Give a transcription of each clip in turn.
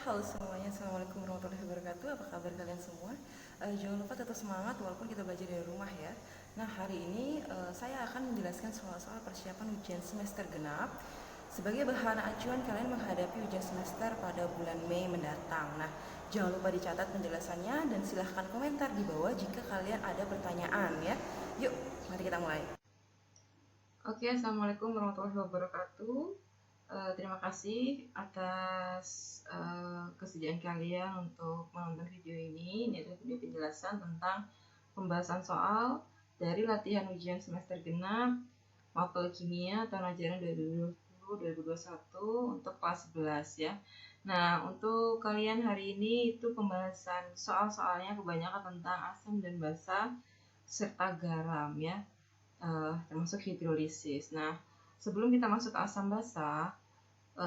Halo semuanya, Assalamualaikum warahmatullahi wabarakatuh. Apa kabar kalian semua? Jangan lupa tetap semangat walaupun kita belajar dari rumah ya. Nah, hari ini saya akan menjelaskan soal-soal persiapan ujian semester genap sebagai bahan acuan kalian menghadapi ujian semester pada bulan Mei mendatang. Nah, jangan lupa dicatat penjelasannya dan silahkan komentar di bawah jika kalian ada pertanyaan ya. Yuk, mari kita mulai. Oke, Assalamualaikum warahmatullahi wabarakatuh. Terima kasih atas kesediaan kalian untuk menonton video ini. Ini adalah video penjelasan tentang pembahasan soal dari latihan ujian semester genap mapel kimia tahun ajaran 2020-2021 untuk kelas 11 ya. Nah, untuk kalian hari ini itu pembahasan soal-soalnya kebanyakan tentang asam dan basa serta garam ya, termasuk hidrolisis. Nah, sebelum kita masuk ke asam basa,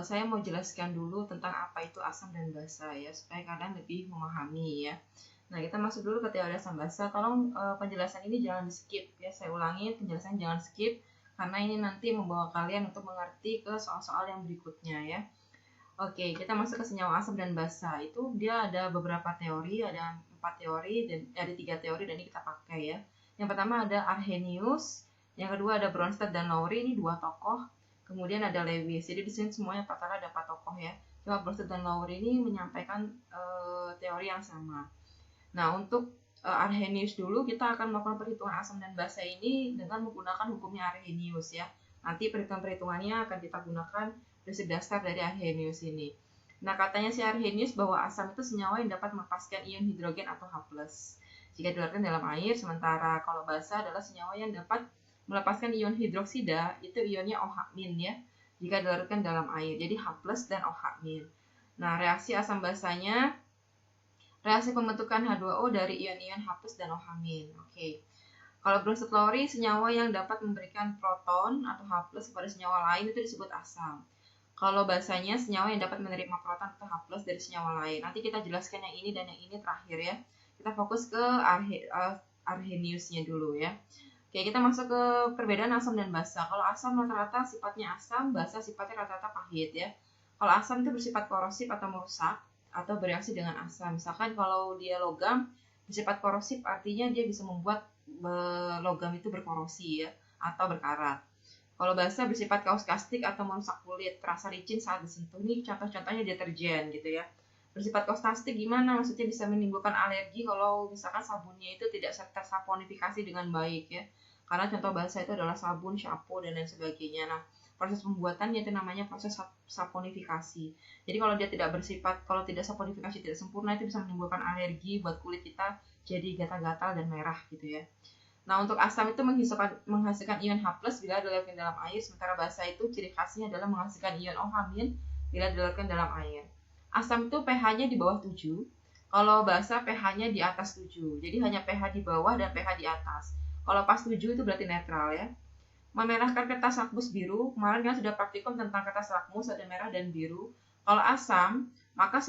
saya mau jelaskan dulu tentang apa itu asam dan basa ya, supaya kalian lebih memahami ya. Nah, kita masuk dulu ke teori asam basa. Tolong penjelasan ini jangan di skip ya. Saya ulangi, penjelasan jangan skip karena ini nanti membawa kalian untuk mengerti ke soal-soal yang berikutnya ya. Oke, kita masuk ke senyawa asam dan basa. Itu dia ada beberapa teori, ada 4 teori dan ada 3 teori dan ini kita pakai ya. Yang pertama ada Arrhenius, yang kedua ada Bronsted dan Lowry, ini 2 tokoh. Kemudian ada Lewis. Jadi di sini semuanya total ada 4 tokoh ya. Cuma Bronsted dan Lowry ini menyampaikan teori yang sama. Nah, untuk Arrhenius dulu kita akan melakukan perhitungan asam dan basa ini dengan menggunakan hukumnya Arrhenius ya. Nanti perhitungan-perhitungannya akan kita gunakan prinsip dasar dari Arrhenius ini. Nah, katanya si Arrhenius bahwa asam itu senyawa yang dapat melepaskan ion hidrogen atau H+. Jika dilarutkan dalam air, sementara kalau basa adalah senyawa yang dapat melepaskan ion hidroksida, itu ionnya OH- ya, jika dilarutkan dalam air. Jadi H+ dan OH-. Nah, reaksi asam basanya reaksi pembentukan H2O dari ion-ion H+ dan OH-. Oke. Kalau Bronsted Lowry, senyawa yang dapat memberikan proton atau H+ kepada senyawa lain itu disebut asam. Kalau basanya senyawa yang dapat menerima proton atau H+ dari senyawa lain. Nanti kita jelaskan yang ini dan yang ini terakhir ya. Kita fokus ke Arrhenius-nya dulu ya. Oke, kita masuk ke perbedaan asam dan basa. Kalau asam rata-rata sifatnya asam, basa sifatnya rata-rata pahit ya. Kalau asam itu bersifat korosif atau merusak atau bereaksi dengan asam. Misalkan kalau dia logam bersifat korosif artinya dia bisa membuat logam itu berkorosi ya atau berkarat. Kalau basa bersifat kauskastik atau merusak kulit, terasa licin saat disentuh. Ini contoh-contohnya deterjen gitu ya. Bersifat kaustastik gimana? Maksudnya bisa menimbulkan alergi kalau misalkan sabunnya itu tidak tersaponifikasi dengan baik ya. Karena contoh basa itu adalah sabun, shampoo, dan lain sebagainya. Nah, proses pembuatannya itu namanya proses saponifikasi. Jadi kalau dia tidak bersifat, kalau tidak saponifikasi tidak sempurna, itu bisa menimbulkan alergi buat kulit kita jadi gatal-gatal dan merah gitu ya. Nah, untuk asam itu menghasilkan ion H+ bila dilarutkan dalam air, sementara basa itu ciri khasnya adalah menghasilkan ion OH- bila dilarutkan dalam air. Asam itu pH-nya di bawah 7, kalau basa pH-nya di atas 7. Jadi hanya pH di bawah dan pH di atas. Kalau pas 7 itu berarti netral ya. Memerahkan kertas lakmus biru, kemarin kan sudah praktikum tentang kertas lakmus ada merah dan biru. Kalau asam, maka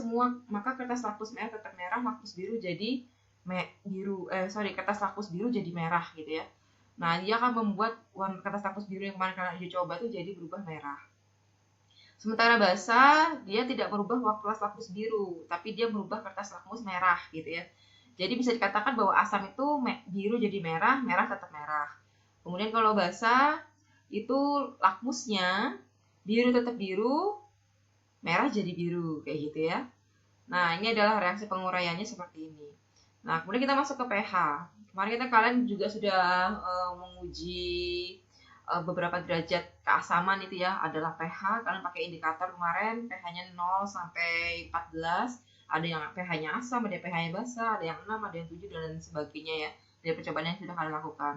kertas lakmus merah tetap merah, lakmus biru jadi kertas lakmus biru jadi merah gitu ya. Nah, dia akan membuat warna kertas lakmus biru yang kemarin kalian uji coba itu jadi berubah merah. Sementara basa, dia tidak merubah kertas lakmus biru, tapi dia merubah kertas lakmus merah gitu ya. Jadi bisa dikatakan bahwa asam itu biru jadi merah, merah tetap merah. Kemudian kalau basa, itu lakmusnya biru tetap biru, merah jadi biru, kayak gitu ya. Nah, ini adalah reaksi penguraiannya seperti ini. Nah, kemudian kita masuk ke pH. Kemarin kalian juga sudah menguji beberapa derajat keasaman itu ya, adalah pH. Kalian pakai indikator kemarin, pH-nya 0 sampai 14. Ada yang pH-nya asam, ada yang pH-nya basa, ada yang 6, ada yang 7, dan sebagainya ya. Dari percobaan yang sudah kalian lakukan.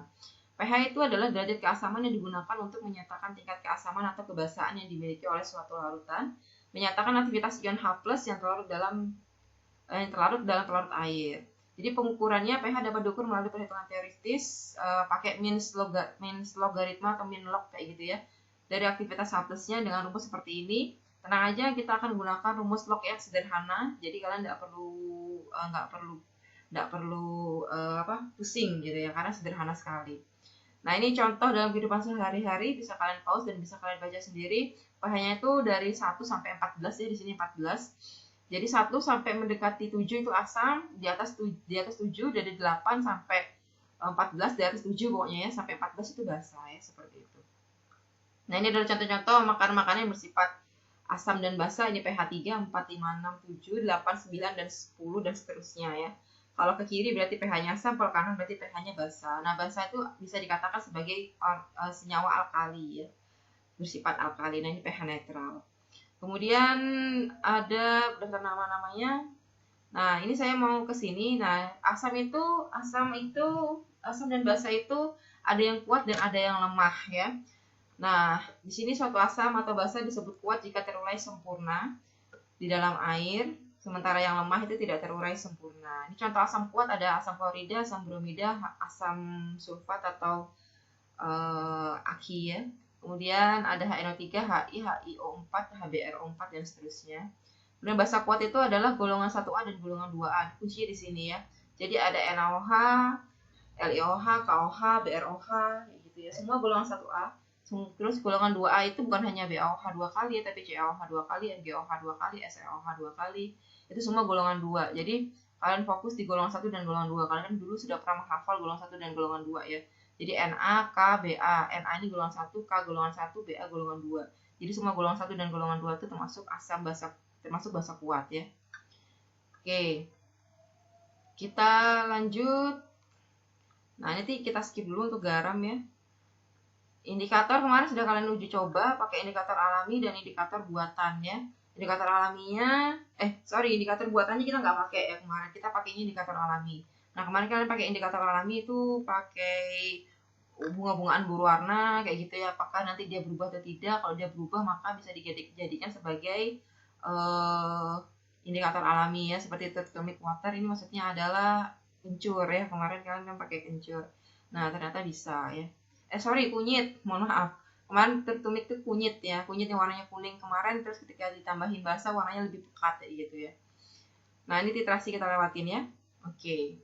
pH itu adalah derajat keasaman yang digunakan untuk menyatakan tingkat keasaman atau kebasaan yang dimiliki oleh suatu larutan, menyatakan aktivitas ion H+ yang terlarut dalam pelarut air. Jadi pengukurannya pH dapat diukur melalui perhitungan teoritis pakai means logaritma atau min log kayak gitu ya. Dari aktivitas H+-nya dengan rumus seperti ini. Tenang aja, kita akan gunakan rumus log yang sederhana. Jadi kalian nggak perlu pusing gitu ya, karena sederhana sekali. Nah, ini contoh dalam kehidupan sehari-hari, bisa kalian pause dan bisa kalian baca sendiri. pH-nya itu dari 1 sampai 14 ya, di sini 14. Jadi 1 sampai mendekati 7 itu asam, di atas 7, dari 8 sampai 14, di atas 7 pokoknya ya, sampai 14 itu basa ya, seperti itu. Nah, ini adalah contoh-contoh makanan-makanan yang bersifat asam dan basa. Ini pH 3, 4, 5, 6, 7, 8, 9, dan 10, dan seterusnya ya. Kalau ke kiri berarti pH-nya asam, kalau kanan berarti pH-nya basa. Nah, basa itu bisa dikatakan sebagai senyawa alkali ya, bersifat alkali. Nah, ini pH netral. Kemudian ada berdasarkan nama-namanya. Nah, ini saya mau ke sini. Nah, asam dan basa itu ada yang kuat dan ada yang lemah ya. Nah, di sini suatu asam atau basa disebut kuat jika terurai sempurna di dalam air, sementara yang lemah itu tidak terurai sempurna. Ini contoh asam kuat ada asam klorida, asam bromida, asam sulfat atau Aki ya. Kemudian ada HNO3, HI, HiO4, HBrO4 dan seterusnya. Kemudian basa kuat itu adalah golongan 1A dan golongan 2A. Kunci di sini ya. Jadi ada NaOH, LiOH, KOH, BrOH gitu ya. Semua golongan 1A. Terus golongan 2A itu bukan hanya BaOH 2 kali, tapi CaOH 2 kali, MgOH 2 kali, SeOH 2 kali. Itu semua golongan 2. Jadi kalian fokus di golongan 1 dan golongan 2. Kalian kan dulu sudah pernah menghafal golongan 1 dan golongan 2 ya. Jadi Na, K, Ba. Na ini golongan 1, K golongan 1, Ba golongan 2. Jadi semua golongan 1 dan golongan 2 itu termasuk asam basa, termasuk basa kuat ya. Oke. Kita lanjut. Nah, nanti kita skip dulu untuk garam ya. Indikator kemarin sudah kalian uji coba pakai indikator alami dan indikator buatan ya. Indikator alaminya, indikator buatannya kita nggak pakai ya kemarin. Kita pakainya indikator alami. Nah, kemarin kalian pakai indikator alami itu pakai bunga-bungaan berwarna kayak gitu ya. Apakah nanti dia berubah atau tidak? Kalau dia berubah maka bisa dijadikan sebagai indikator alami ya. Seperti thermometric water ini maksudnya adalah kencur ya. Kemarin kalian kan pakai kencur. Nah, ternyata bisa ya. Kunyit, mohon maaf. Kemarin tertumik itu kunyit ya, kunyit yang warnanya kuning kemarin, terus ketika ditambahin basa warnanya lebih pekat ya gitu ya. Nah, ini titrasi kita lewatin ya. Oke.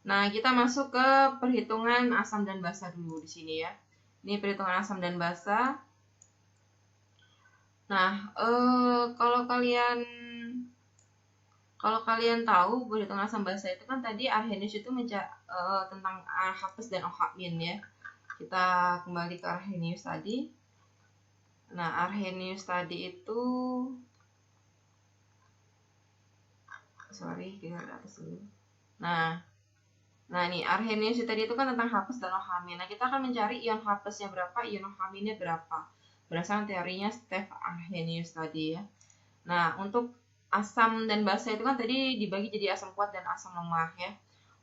Nah, kita masuk ke perhitungan asam dan basa dulu di sini ya. Ini perhitungan asam dan basa. Nah, kalau kalian tahu perhitungan asam basa itu kan tadi Arrhenius itu tentang H+ dan OH- ya. Kita kembali ke Arrhenius tadi. Nah, Arrhenius tadi itu kita ke atas dulu. Nah nih Arrhenius tadi itu kan tentang H+ dan OH-. Nah, kita akan mencari ion H+-nya berapa, ion OH-nya berapa. Berdasarkan teorinya Steph Arrhenius tadi ya. Nah, untuk asam dan basa itu kan tadi dibagi jadi asam kuat dan asam lemah ya.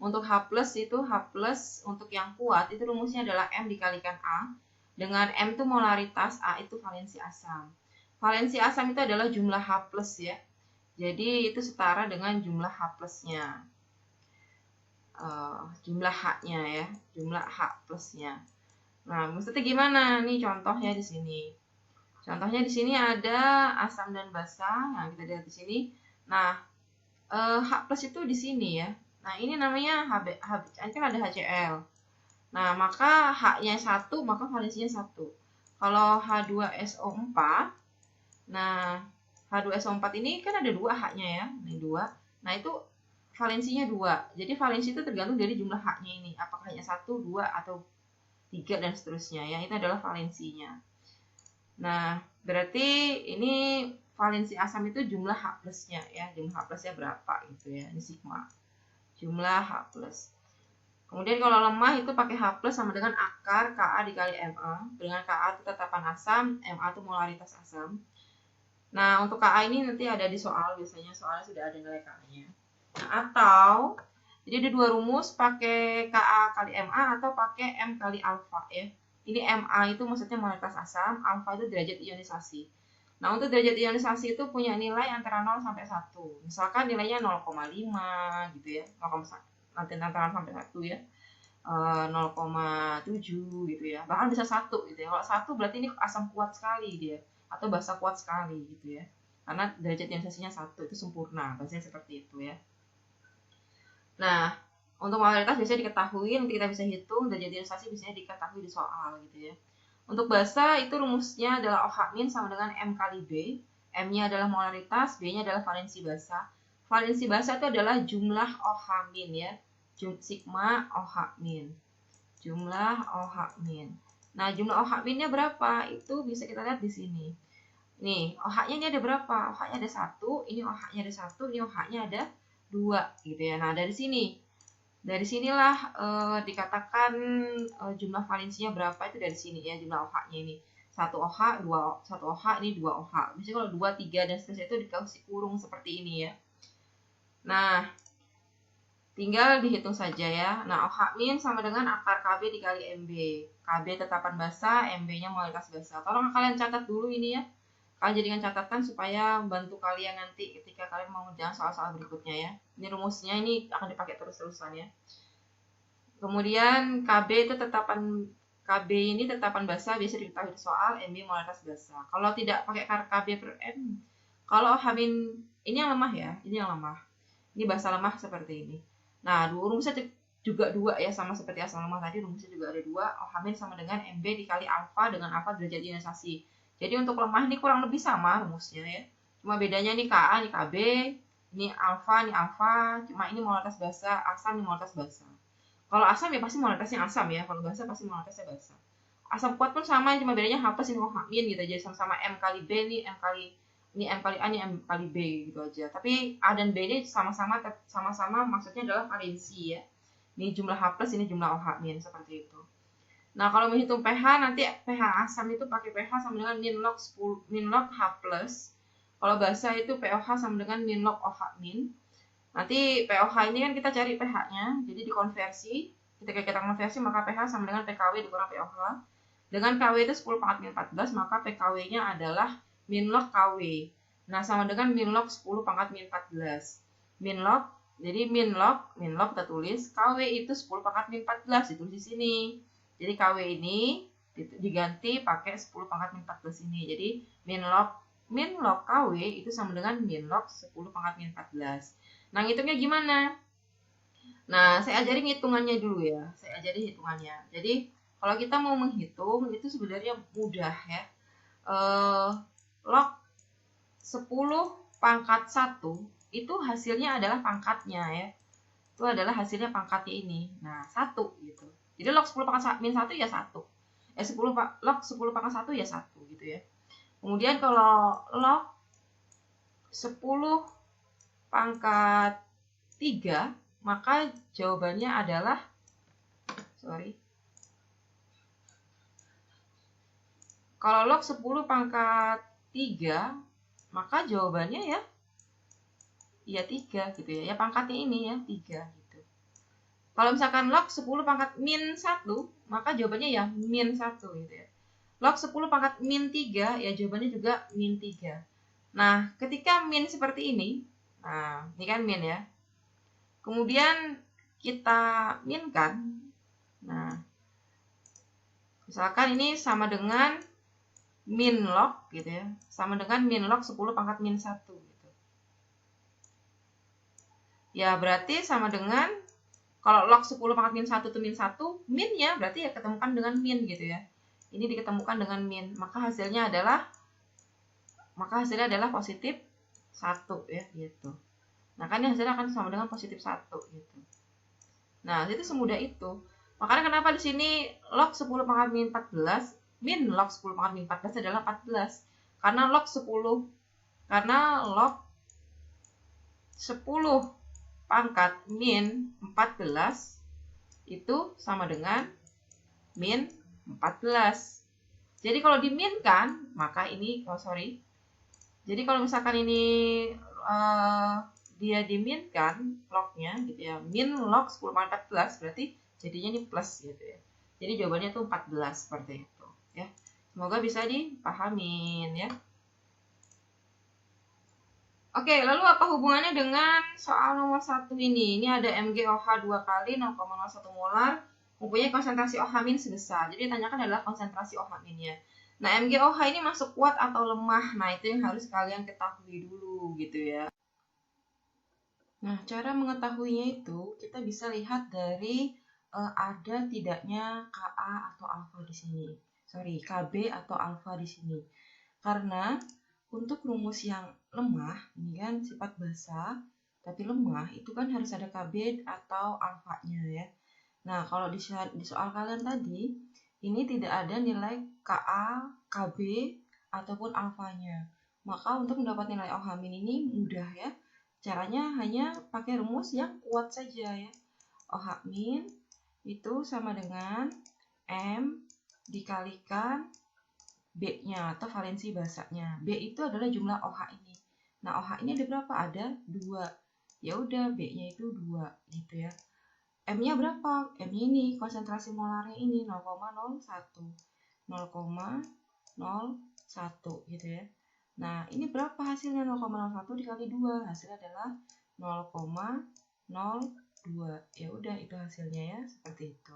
Untuk H+ untuk yang kuat itu rumusnya adalah M dikalikan A. Dengan M itu molaritas, A itu valensi asam. Valensi asam itu adalah jumlah H+ ya. Jadi itu setara dengan jumlah H+-nya. Jumlah H-nya ya, jumlah H+-nya. Nah, maksudnya gimana? Nih contohnya di sini. Contohnya di sini ada asam dan basa. Nah, kita lihat di sini. Nah, H+ itu di sini ya. Nah, ini namanya kan ada HCl. Nah, maka H-nya 1, maka valensinya 1. Kalau H2SO4, nah, H2SO4 ini kan ada 2 H-nya ya. Ini 2. Nah, itu valensinya 2. Jadi, valensi itu tergantung dari jumlah H-nya ini. Apakah hanya 1, 2, atau 3, dan seterusnya ya. Itu adalah valensinya. Nah, berarti ini valensi asam itu jumlah H+-nya ya. Jumlah H+-nya berapa gitu ya. Ini sigma. Jumlah H+. Kemudian kalau lemah itu pakai H+ sama dengan akar Ka dikali Ma. Dengan Ka itu tetapan asam, Ma itu molaritas asam. Nah, untuk Ka ini nanti ada di soal, biasanya soalnya sudah ada nilai Ka-nya. Nah, atau jadi ada 2 rumus, pakai Ka kali Ma atau pakai M kali alfa ya. Ini Ma itu maksudnya molaritas asam, alfa itu derajat ionisasi. Nah, untuk derajat ionisasi itu punya nilai antara 0 sampai 1. Misalkan nilainya 0,5 gitu ya. 0,1 nanti antara sampai 1 ya. 0,7 gitu ya. Bahkan bisa 1 gitu ya. Kalau 1 berarti ini asam kuat sekali dia atau basa kuat sekali gitu ya. Karena derajat ionisasinya 1 itu sempurna. Bahasanya seperti itu ya. Nah, untuk molaritas biasanya diketahui, nanti kita bisa hitung, derajat ionisasi biasanya diketahui di soal gitu ya. Untuk basa itu rumusnya adalah OH- sama dengan M kali B. M-nya adalah molaritas, B-nya adalah valensi basa. Valensi basa itu adalah jumlah OH min ya. Sigma OH min. Jumlah OH min. Nah, jumlah OH minnya berapa? Itu bisa kita lihat di sini. Nih, OH-nya ini ada berapa? OH-nya ada 1, ini OH-nya ada 1, ini OH-nya ada 2 gitu ya. Nah, dari sinilah dikatakan jumlah valensinya berapa itu dari sini ya, jumlah OH-nya ini. 1 OH, 1 OH, ini 2 OH. Misalnya kalau 2, 3 dan seterusnya itu dikasih kurung seperti ini ya. Nah, tinggal dihitung saja ya. Nah, OH min sama dengan akar KB dikali MB. KB tetapan basa, MB-nya molaritas basa. Tolong kalian catat dulu ini ya. Kalian jadikan catatan supaya membantu kalian nanti ketika kalian mau mengerjakan soal-soal berikutnya ya. Ini rumusnya ini akan dipakai terus-terusan ya. Kemudian KB itu KB ini tetapan basa biasa diketahui soal, MB molaritas basa. Kalau tidak pakai KB per M, kalau OH min ini yang lemah ya, ini yang lemah. Ini basa lemah seperti ini. Nah, rumusnya juga 2 ya, sama seperti asam lemah tadi, rumusnya juga ada 2. OH min sama dengan MB dikali alfa dengan alfa derajat ionisasi. Jadi untuk lemah ini kurang lebih sama rumusnya ya. Cuma bedanya ini Ka, ini Kb, ini alfa, cuma ini molaritas basa, asam ini molaritas basa. Kalau asam ya pasti molaritasnya asam ya, kalau basa pasti molaritasnya basa. Asam kuat pun sama, cuma bedanya H plus ini OH min gitu aja, sama-sama M kali B, ini M kali A, ini M kali B gitu aja. Tapi A dan B ini sama-sama maksudnya adalah valensi ya. Ini jumlah H plus, ini jumlah OH min seperti itu. Nah, kalau menghitung pH nanti pH asam itu pakai pH sama dengan min log H plus. Kalau basa itu pOH sama dengan min log OH min. Nanti pOH ini kan kita cari pH-nya, jadi dikonversi. Ketika kita konversi maka pH sama dengan PKW dikurang pOH. Dengan KW itu 10 pangkat min 14, maka PKW-nya adalah min log KW. Nah, sama dengan min log 10 pangkat min 14. Min log, jadi min log kita tulis, KW itu 10 pangkat min 14, ditulis di sini. Jadi KW ini diganti pakai 10 pangkat min 14 ini. Jadi min log KW itu sama dengan min log 10 pangkat min 14. Nah, ngitungnya gimana? Nah, saya ajarin hitungannya dulu ya. Jadi, kalau kita mau menghitung, itu sebenarnya mudah ya. Log 10 pangkat 1, itu hasilnya adalah pangkatnya ya. Itu adalah hasilnya pangkatnya ini. Nah, 1 gitu. Jadi, log 10 pangkat min 1 ya 1. Log 10 pangkat 1 ya 1 gitu ya. Kemudian kalau log 10 pangkat 3, maka jawabannya adalah kalau log 10 pangkat 3, maka jawabannya ya 3 gitu ya. Ya pangkatnya ini ya 3 gitu. Kalau misalkan log 10 pangkat min 1, maka jawabannya ya min 1 gitu ya. Log 10 pangkat min 3, ya jawabannya juga min 3. Nah, ketika min seperti ini, nah, ini kan min ya. Kemudian kita minkan. Nah, misalkan ini sama dengan min log gitu ya. Sama dengan min log 10 pangkat min 1 gitu. Ya, berarti sama dengan kalau log 10 pangkat min 1 itu min 1, minnya berarti ya ketemukan dengan min gitu ya. Ini diketemukan dengan min, maka hasilnya adalah positif 1 ya gitu. Nah, kan hasilnya akan sama dengan positif 1 gitu. Nah, itu semudah itu. Makanya kenapa di sini log 10 pangkat min 14, min log 10 pangkat min 14 adalah 14. Karena log 10 pangkat min 14 itu sama dengan min 14. Jadi kalau diminkan, maka ini, jadi kalau misalkan ini dia diminkan lognya gitu ya, min log 10 pangkat 14 berarti jadinya ini plus gitu ya. Jadi jawabannya tuh 14 seperti itu ya. Semoga bisa dipahamin ya. Oke, lalu apa hubungannya dengan soal nomor 1 ini? Ini ada MgOH 2 kali 0,01 molar mempunyai konsentrasi OH min sebesar. Jadi ditanyakan adalah konsentrasi OH minnya. Nah, MgOH ini masuk kuat atau lemah? Nah, itu yang harus kalian ketahui dulu gitu ya. Nah, cara mengetahuinya itu kita bisa lihat dari ada tidaknya Ka atau alfa di sini. KB atau alfa di sini. Karena untuk rumus yang lemah, ini kan sifat basa, tapi lemah, itu kan harus ada KB atau alfanya ya. Nah, kalau di soal kalian tadi, ini tidak ada nilai KA, KB, ataupun alfanya. Maka untuk mendapat nilai OH min ini mudah ya. Caranya hanya pakai rumus yang kuat saja ya. OH min itu sama dengan M dikalikan B-nya atau valensi basanya. B itu adalah jumlah OH ini. Nah, OH ini ada berapa? Ada 2. Ya udah, B-nya itu 2 gitu ya. M-nya berapa? M-nya ini, konsentrasi molarnya ini 0,01. 0,01 gitu ya. Nah, ini berapa hasilnya? 0,01 dikali 2. Hasilnya adalah 0,02. Ya udah, itu hasilnya ya, seperti itu.